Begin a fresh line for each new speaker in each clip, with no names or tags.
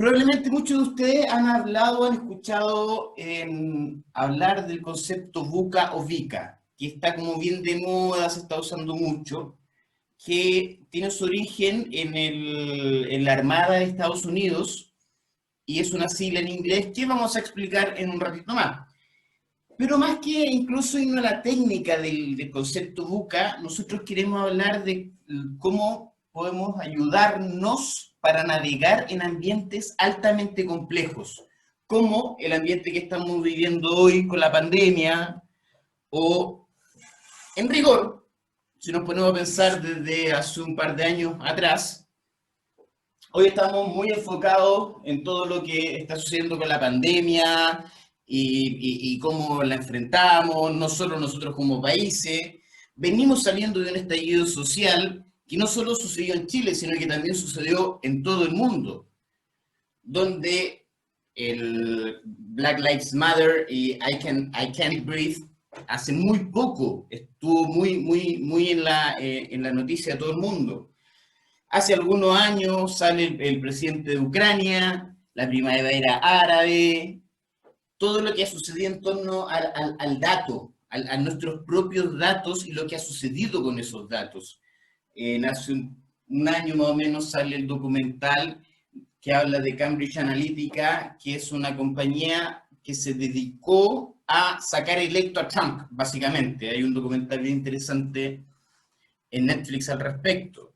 Probablemente muchos de ustedes han hablado, han escuchado hablar del concepto VUCA o VICA, que está como bien de moda, se está usando mucho, que tiene su origen en la Armada de Estados Unidos y es una sigla en inglés que vamos a explicar en un ratito más. Pero más que incluso irnos a la técnica del concepto VUCA, nosotros queremos hablar de cómo podemos ayudarnos para navegar en ambientes altamente complejos, como el ambiente que estamos viviendo hoy con la pandemia, o en rigor, si nos ponemos a pensar desde hace un par de años atrás, hoy estamos muy enfocados en todo lo que está sucediendo con la pandemia y cómo la enfrentamos, no solo nosotros como países. Venimos saliendo de un estallido social que no solo sucedió en Chile, sino que también sucedió en todo el mundo, donde el Black Lives Matter y I Can't Breathe hace muy poco estuvo muy en la noticia de todo el mundo. Hace algunos años sale el presidente de Ucrania, la primavera árabe, todo lo que ha sucedido en torno al dato, a nuestros propios datos y lo que ha sucedido con esos datos. Hace un año más o menos sale el documental que habla de Cambridge Analytica, que es una compañía que se dedicó a sacar electo a Trump, básicamente. Hay un documental bien interesante en Netflix al respecto.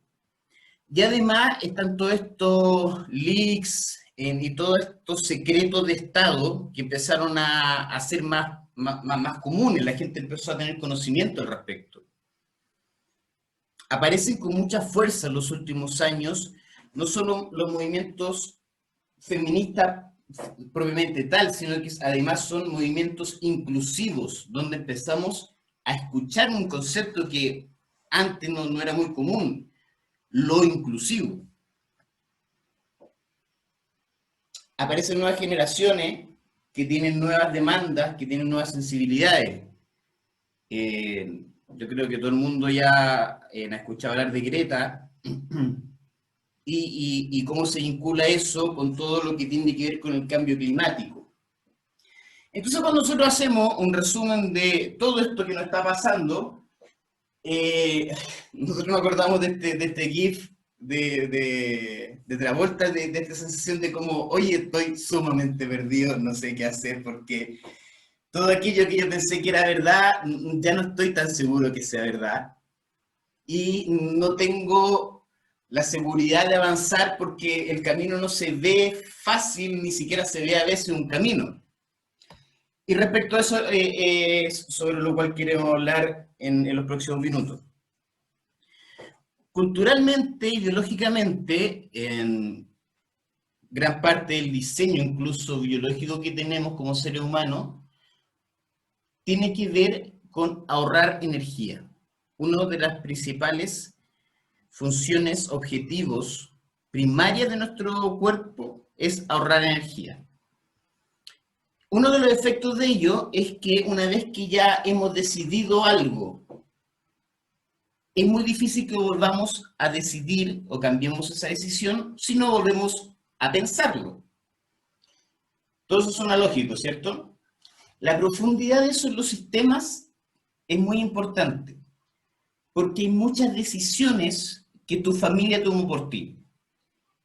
Y además están todos estos leaks y todos estos secretos de Estado que empezaron a ser más comunes, la gente empezó a tener conocimiento al respecto. Aparecen con mucha fuerza en los últimos años, no solo los movimientos feministas propiamente tal, sino que además son movimientos inclusivos, donde empezamos a escuchar un concepto que antes no era muy común, lo inclusivo. Aparecen nuevas generaciones que tienen nuevas demandas, que tienen nuevas sensibilidades. Yo creo que todo el mundo ya ha escuchado hablar de Greta y cómo se vincula eso con todo lo que tiene que ver con el cambio climático. Entonces, cuando nosotros hacemos un resumen de todo esto que nos está pasando, nosotros nos acordamos de este GIF de Travolta, de esta sensación de como, oye, estoy sumamente perdido, no sé qué hacer, porque todo aquello que yo pensé que era verdad, ya no estoy tan seguro que sea verdad. Y no tengo la seguridad de avanzar porque el camino no se ve fácil, ni siquiera se ve a veces un camino. Y respecto a eso, sobre lo cual queremos hablar en los próximos minutos. Culturalmente, ideológicamente, en gran parte del diseño, incluso biológico que tenemos como seres humanos, tiene que ver con ahorrar energía. Una de las principales funciones, objetivos primarias de nuestro cuerpo es ahorrar energía. Uno de los efectos de ello es que una vez que ya hemos decidido algo, es muy difícil que volvamos a decidir o cambiemos esa decisión si no volvemos a pensarlo. Todo eso suena lógico, ¿cierto? La profundidad de eso en los sistemas es muy importante, porque hay muchas decisiones que tu familia tomó por ti,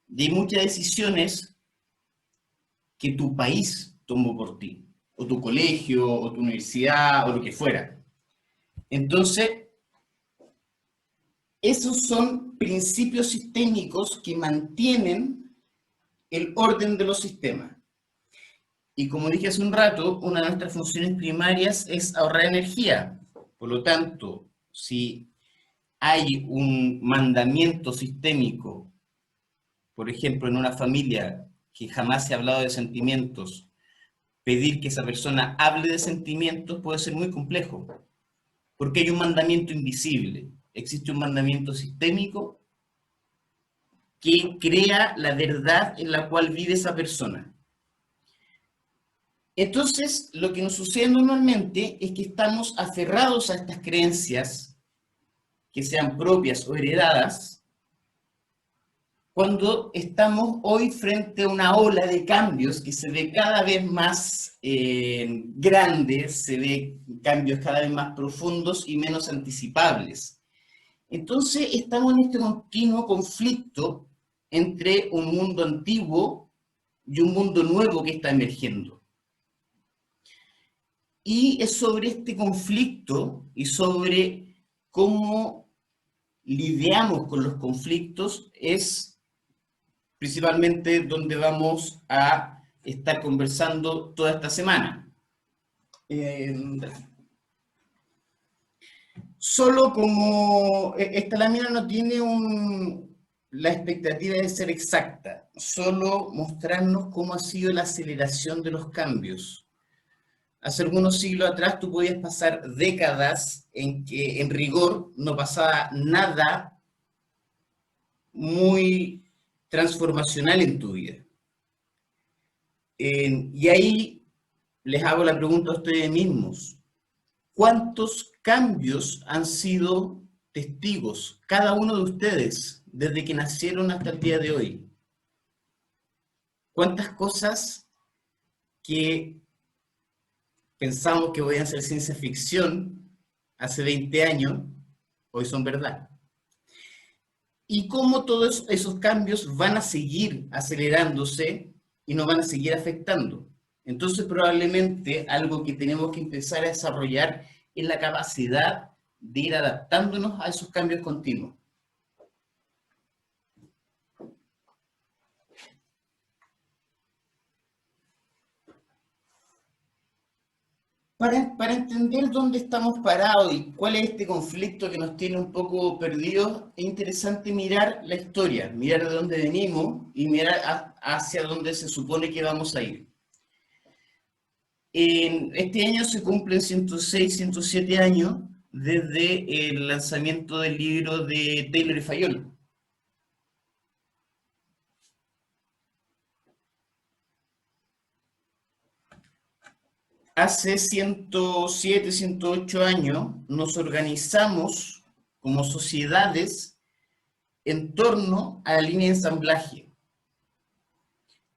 y hay muchas decisiones que tu país tomó por ti, o tu colegio, o tu universidad, o lo que fuera. Entonces, esos son principios sistémicos que mantienen el orden de los sistemas. Y como dije hace un rato, una de nuestras funciones primarias es ahorrar energía. Por lo tanto, si hay un mandamiento sistémico, por ejemplo, en una familia que jamás se ha hablado de sentimientos, pedir que esa persona hable de sentimientos puede ser muy complejo, porque hay un mandamiento invisible. Existe un mandamiento sistémico que crea la verdad en la cual vive esa persona. Entonces, lo que nos sucede normalmente es que estamos aferrados a estas creencias, que sean propias o heredadas, cuando estamos hoy frente a una ola de cambios que se ve cada vez más grande, se ve cambios cada vez más profundos y menos anticipables. Entonces estamos en este continuo conflicto entre un mundo antiguo y un mundo nuevo que está emergiendo. Y es sobre este conflicto y sobre cómo lidiamos con los conflictos es principalmente donde vamos a estar conversando toda esta semana. Solo como esta lámina no tiene la expectativa de ser exacta, solo mostrarnos cómo ha sido la aceleración de los cambios. Hace algunos siglos atrás tú podías pasar décadas en que en rigor no pasaba nada muy transformacional en tu vida. Y ahí les hago la pregunta a ustedes mismos. ¿Cuántos cambios han sido testigos cada uno de ustedes desde que nacieron hasta el día de hoy? ¿Cuántas cosas que pensamos que podían ser ciencia ficción hace 20 años hoy son verdad? Y cómo todos esos cambios van a seguir acelerándose y nos van a seguir afectando. Entonces, probablemente algo que tenemos que empezar a desarrollar es la capacidad de ir adaptándonos a esos cambios continuos. Para entender dónde estamos parados y cuál es este conflicto que nos tiene un poco perdidos, es interesante mirar la historia, mirar de dónde venimos y mirar hacia dónde se supone que vamos a ir. Este año se cumplen 106, 107 años desde el lanzamiento del libro de Taylor y Fayol. Hace 107, 108 años nos organizamos como sociedades en torno a la línea de ensamblaje.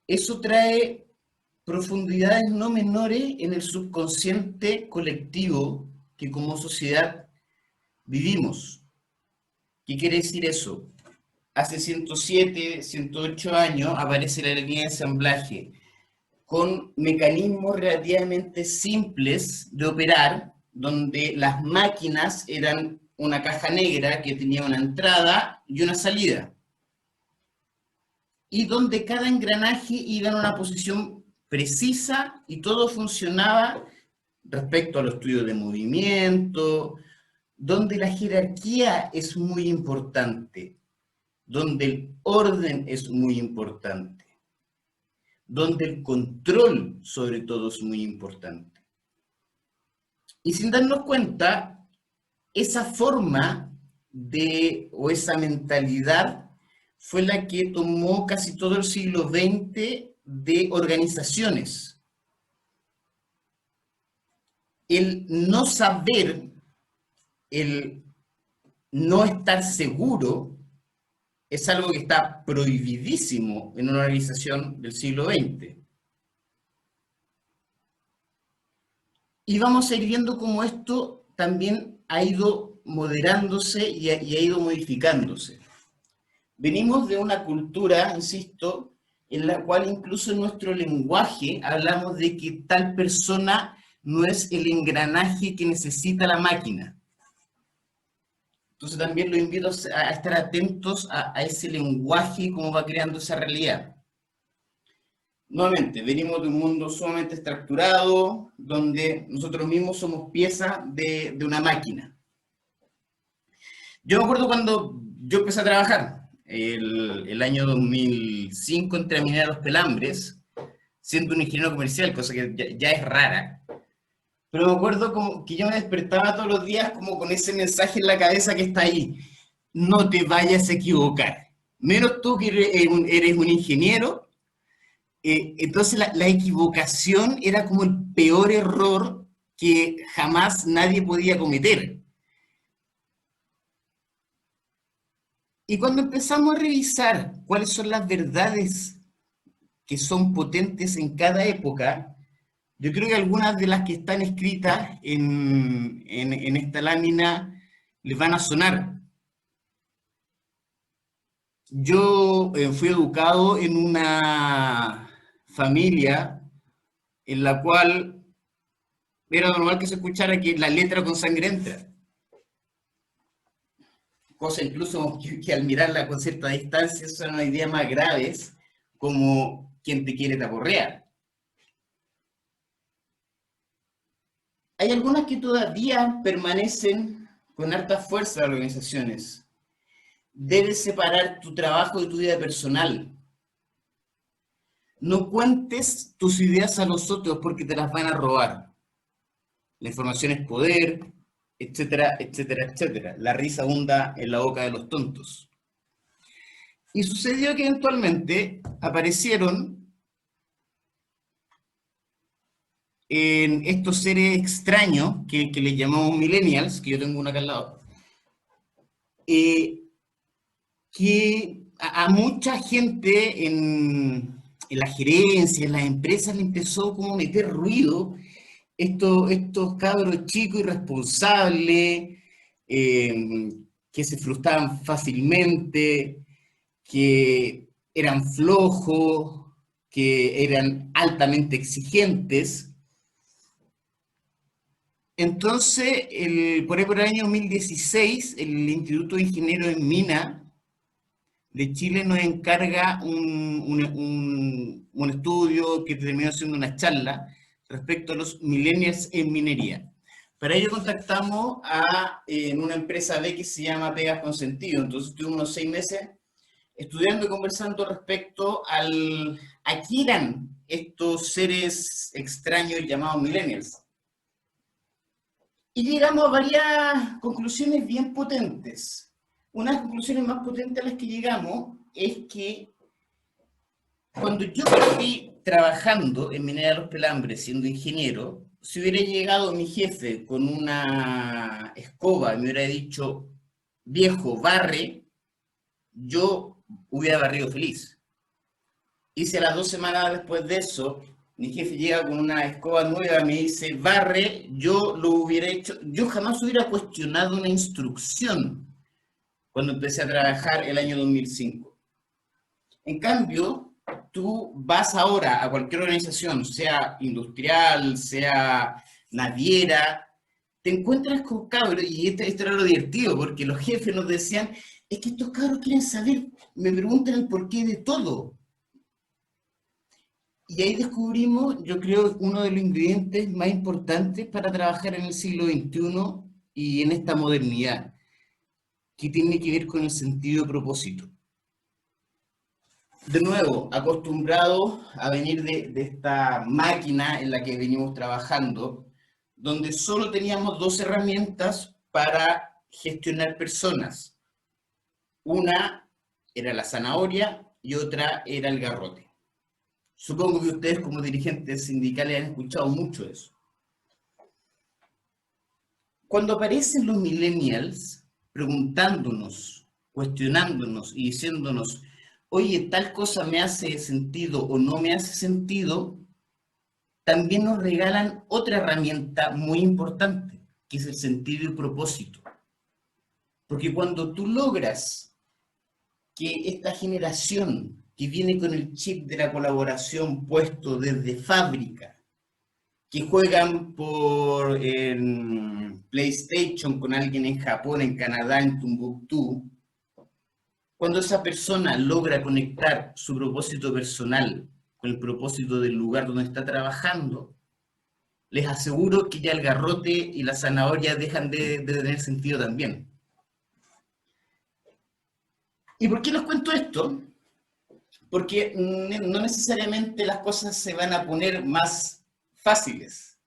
Eso trae profundidades no menores en el subconsciente colectivo que como sociedad vivimos. ¿Qué quiere decir eso? Hace 107, 108 años aparece la línea de ensamblaje con mecanismos relativamente simples de operar, donde las máquinas eran una caja negra que tenía una entrada y una salida, y donde cada engranaje iba en una posición precisa y todo funcionaba respecto a los estudios de movimiento, donde la jerarquía es muy importante, donde el orden es muy importante, donde el control sobre todo es muy importante. Y sin darnos cuenta, esa forma o esa mentalidad fue la que tomó casi todo el siglo XX de organizaciones. El no saber, el no estar seguro, es algo que está prohibidísimo en una organización del siglo XX. Y vamos a ir viendo cómo esto también ha ido moderándose y ha ido modificándose. Venimos de una cultura, insisto, en la cual incluso en nuestro lenguaje hablamos de que tal persona no es el engranaje que necesita la máquina. Entonces también los invito a estar atentos a ese lenguaje y cómo va creando esa realidad. Nuevamente, venimos de un mundo sumamente estructurado, donde nosotros mismos somos pieza de una máquina. Yo me acuerdo cuando yo empecé a trabajar, el año 2005 entré a Mineros Pelambres, siendo un ingeniero comercial, cosa que ya es rara. Pero me acuerdo como que yo me despertaba todos los días como con ese mensaje en la cabeza que está ahí. No te vayas a equivocar. Menos tú que eres un ingeniero. Entonces la equivocación era como el peor error que jamás nadie podía cometer. Y cuando empezamos a revisar cuáles son las verdades que son potentes en cada época, yo creo que algunas de las que están escritas en esta lámina les van a sonar. Yo fui educado en una familia en la cual era normal que se escuchara que la letra con sangre entra, cosa incluso que al mirarla con cierta distancia son ideas más graves como quien te quiere taporrear. Hay algunas que todavía permanecen con harta fuerza en las organizaciones. Debes separar tu trabajo de tu vida personal. No cuentes tus ideas a los otros porque te las van a robar. La información es poder, etcétera, etcétera, etcétera. La risa abunda en la boca de los tontos. Y sucedió que eventualmente aparecieron en estos seres extraños que les llamamos millennials, que yo tengo una acá al lado, eh, que a mucha gente en la gerencia, en las empresas, le empezó como a meter ruido estos cabros chicos irresponsables, que se frustraban fácilmente, que eran flojos, que eran altamente exigentes. Entonces, por ahí por el año 2016, el Instituto de Ingenieros en Mina de Chile nos encarga un estudio que terminó siendo una charla respecto a los millennials en minería. Para ello contactamos en una empresa B que se llama Pegas con Sentido. Entonces estuvimos unos 6 meses estudiando y conversando respecto a qué eran estos seres extraños llamados millennials. Y llegamos a varias conclusiones bien potentes. Una de las conclusiones más potentes a las que llegamos es que cuando yo partí trabajando en Minera de los Pelambres, siendo ingeniero, si hubiera llegado mi jefe con una escoba y me hubiera dicho, viejo, barre, yo hubiera barrido feliz. Y si a las 2 semanas después de eso, mi jefe llega con una escoba nueva y me dice, barre, yo lo hubiera hecho, yo jamás hubiera cuestionado una instrucción cuando empecé a trabajar el año 2005. En cambio, tú vas ahora a cualquier organización, sea industrial, sea naviera, te encuentras con cabros, y esto era lo divertido, porque los jefes nos decían, es que estos cabros quieren saber, me preguntan el porqué de todo. Y ahí descubrimos, yo creo, uno de los ingredientes más importantes para trabajar en el siglo XXI y en esta modernidad, que tiene que ver con el sentido de propósito. De nuevo, acostumbrado a venir de esta máquina en la que venimos trabajando, donde solo teníamos 2 herramientas para gestionar personas. Una era la zanahoria y otra era el garrote. Supongo que ustedes como dirigentes sindicales han escuchado mucho eso. Cuando aparecen los millennials preguntándonos, cuestionándonos y diciéndonos, oye, tal cosa me hace sentido o no me hace sentido, también nos regalan otra herramienta muy importante, que es el sentido y propósito. Porque cuando tú logras que esta generación que viene con el chip de la colaboración puesto desde fábrica, que juegan por PlayStation con alguien en Japón, en Canadá, en Tombuctú, cuando esa persona logra conectar su propósito personal con el propósito del lugar donde está trabajando, les aseguro que ya el garrote y la zanahoria dejan de tener sentido también. ¿Y por qué les cuento esto? Porque no necesariamente las cosas se van a poner más fáciles.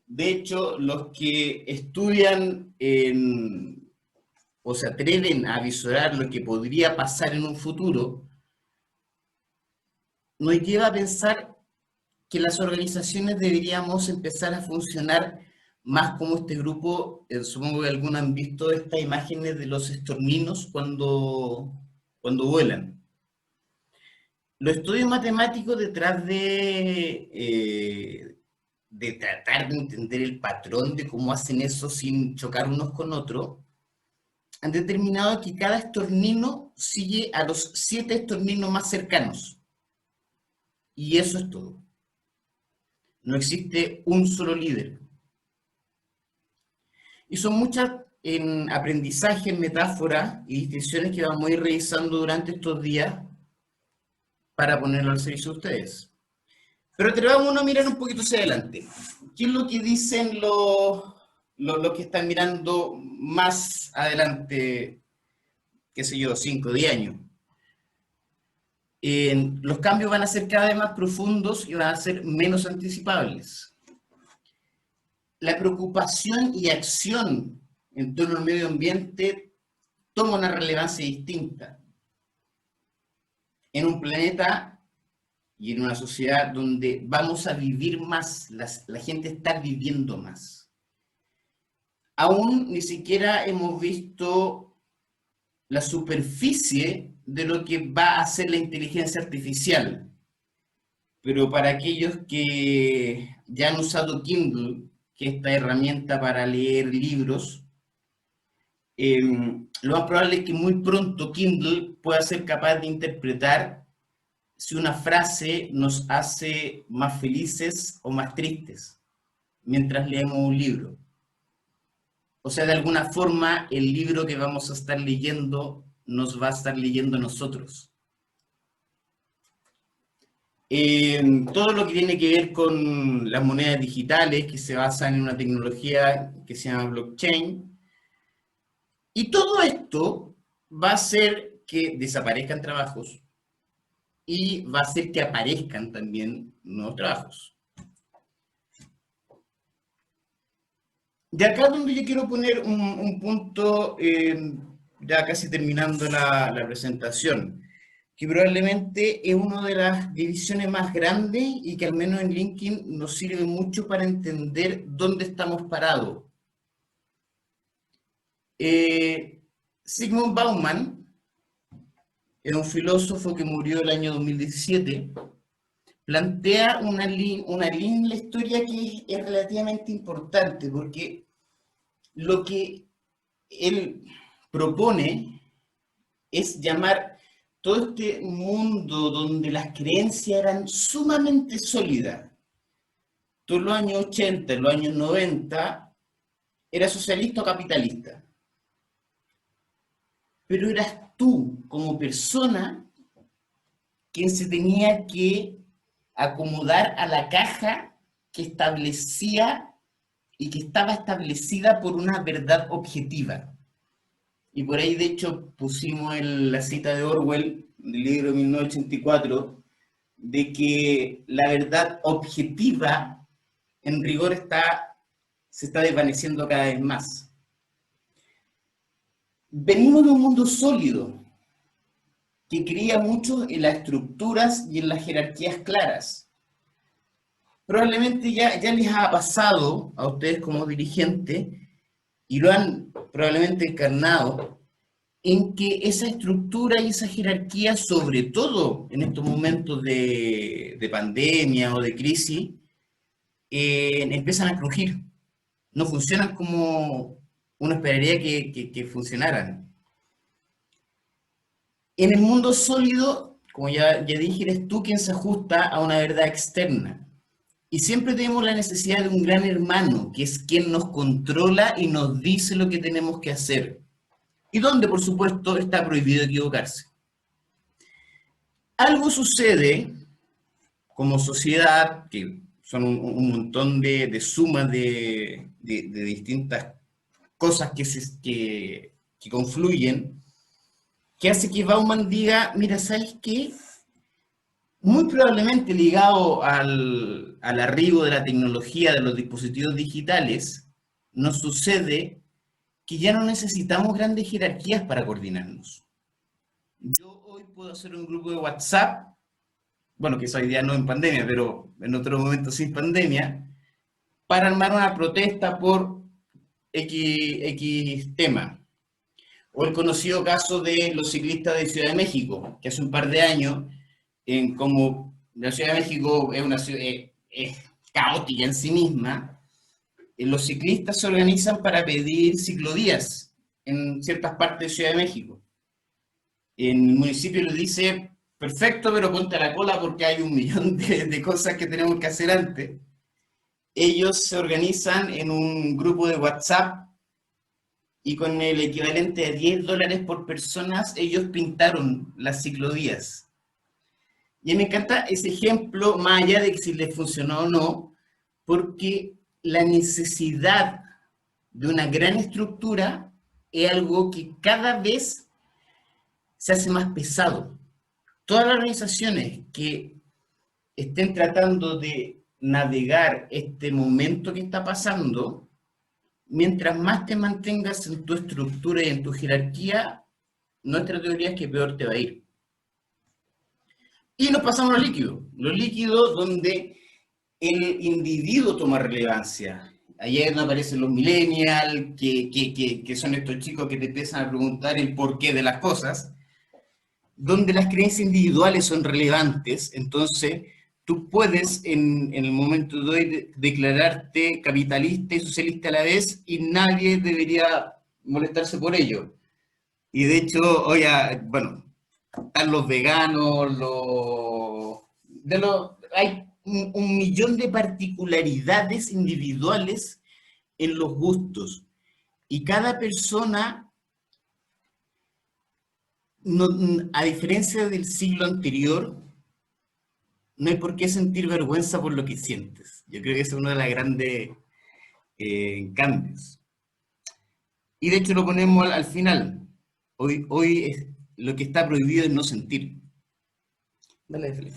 De hecho, los que estudian o se atreven a visorar lo que podría pasar en un futuro, nos lleva a pensar que las organizaciones deberíamos empezar a funcionar más como este grupo, supongo que algunos han visto estas imágenes de los estorninos cuando vuelan. Los estudios matemáticos detrás de tratar de entender el patrón de cómo hacen eso sin chocar unos con otros, han determinado que cada estornino sigue a los 7 estorninos más cercanos. Y eso es todo. No existe un solo líder. Y son muchas en aprendizaje, en metáforas y distinciones que vamos a ir revisando durante estos días para ponerlo al servicio de ustedes. Pero vamos a mirar un poquito hacia adelante. ¿Qué es lo que dicen los que están mirando más adelante, qué sé yo, 5 o 10 años? Los cambios van a ser cada vez más profundos y van a ser menos anticipables. La preocupación y acción en torno al medio ambiente toma una relevancia distinta en un planeta y en una sociedad donde vamos a vivir más, la gente está viviendo más. Aún ni siquiera hemos visto la superficie de lo que va a ser la inteligencia artificial. Pero para aquellos que ya han usado Kindle, que es esta herramienta para leer libros, lo más probable es que muy pronto Kindle pueda ser capaz de interpretar si una frase nos hace más felices o más tristes mientras leemos un libro. O sea, de alguna forma, el libro que vamos a estar leyendo nos va a estar leyendo a nosotros. Todo lo que tiene que ver con las monedas digitales que se basan en una tecnología que se llama blockchain. Y todo esto va a hacer que desaparezcan trabajos y va a hacer que aparezcan también nuevos trabajos. De acá donde yo quiero poner un punto, ya casi terminando la presentación, que probablemente es una de las divisiones más grandes y que al menos en LinkedIn nos sirve mucho para entender dónde estamos parados. Zygmunt Bauman era un filósofo que murió el año 2017, plantea una línea en la historia que es relativamente importante, porque lo que él propone es llamar todo este mundo donde las creencias eran sumamente sólidas. Tú en los años 80, en los años 90, eras socialista o capitalista. Pero eras tú, como persona, quien se tenía que acomodar a la caja que establecía y que estaba establecida por una verdad objetiva. Y por ahí, de hecho, pusimos la cita de Orwell, del libro 1984, de que la verdad objetiva, en rigor, se está desvaneciendo cada vez más. Venimos de un mundo sólido, que creía mucho en las estructuras y en las jerarquías claras. Probablemente ya les ha pasado a ustedes como dirigentes, y lo han probablemente encarnado, en que esa estructura y esa jerarquía, sobre todo en estos momentos de pandemia o de crisis, empiezan a crujir. No funcionan como uno esperaría que funcionaran. En el mundo sólido, como ya dije, eres tú quien se ajusta a una verdad externa. Y siempre tenemos la necesidad de un gran hermano, que es quien nos controla y nos dice lo que tenemos que hacer. Y donde, por supuesto, está prohibido equivocarse. Algo sucede como sociedad, que son un montón de sumas de distintas cosas que confluyen, que hace que Bauman diga, mira, ¿sabes qué? Muy probablemente ligado al arribo de la tecnología de los dispositivos digitales, nos sucede que ya no necesitamos grandes jerarquías para coordinarnos. Yo hoy puedo hacer un grupo de WhatsApp, bueno, que esa idea no en pandemia, pero en otro momento sin pandemia, para armar una protesta por X tema. O el conocido caso de los ciclistas de Ciudad de México, que hace un par de años, como la Ciudad de México es una ciudad es caótica en sí misma, los ciclistas se organizan para pedir ciclovías en ciertas partes de Ciudad de México. En el municipio les dice, perfecto, pero ponte a la cola porque hay un millón de cosas que tenemos que hacer antes. Ellos se organizan en un grupo de WhatsApp y con el equivalente a $10 por personas, ellos pintaron las ciclovías. Y me encanta ese ejemplo, más allá de que si les funcionó o no, porque la necesidad de una gran estructura es algo que cada vez se hace más pesado. Todas las organizaciones que estén tratando de navegar este momento que está pasando, mientras más te mantengas en tu estructura y en tu jerarquía, nuestra teoría es que peor te va a ir. Y nos pasamos a los líquidos donde el individuo toma relevancia. Ayer no aparecen los millennials, que son estos chicos que te empiezan a preguntar el porqué de las cosas, donde las creencias individuales son relevantes. Entonces tú puedes en el momento de hoy declararte capitalista y socialista a la vez y nadie debería molestarse por ello. Y de hecho, hoy, bueno, están los veganos, hay un millón de particularidades individuales en los gustos. Y cada persona, no, a diferencia del siglo anterior, no hay por qué sentir vergüenza por lo que sientes. Yo creo que ese es uno de los grandes cambios. Y de hecho lo ponemos al final. Hoy es, lo que está prohibido es no sentir. Dale, Felipe.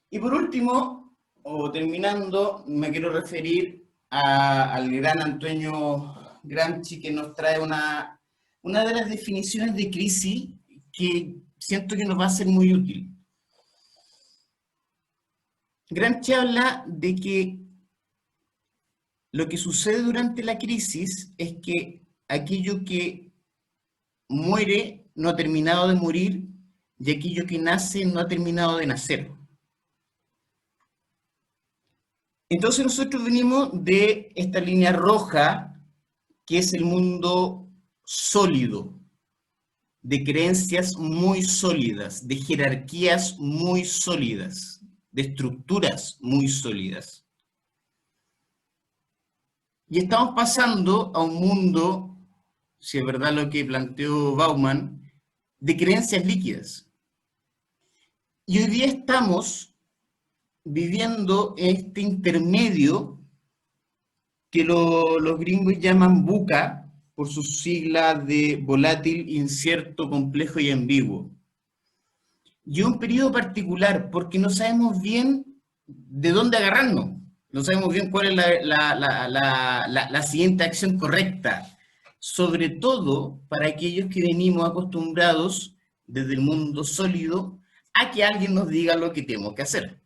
Y por último, o terminando, me quiero referir al gran Antonio Gramsci, que nos trae una de las definiciones de crisis que siento que nos va a ser muy útil. Gramsci habla de que lo que sucede durante la crisis es que aquello que muere no ha terminado de morir y aquello que nace no ha terminado de nacer. Entonces nosotros venimos de esta línea roja, que es el mundo sólido, de creencias muy sólidas, de jerarquías muy sólidas, de estructuras muy sólidas. Y estamos pasando a un mundo, si es verdad lo que planteó Bauman, de creencias líquidas. Y hoy día estamos viviendo este intermedio que los gringos llaman VUCA, por sus siglas de volátil, incierto, complejo y ambiguo. Y un periodo particular, porque no sabemos bien de dónde agarrarnos, no sabemos bien cuál es la siguiente acción correcta, sobre todo para aquellos que venimos acostumbrados desde el mundo sólido a que alguien nos diga lo que tenemos que hacer.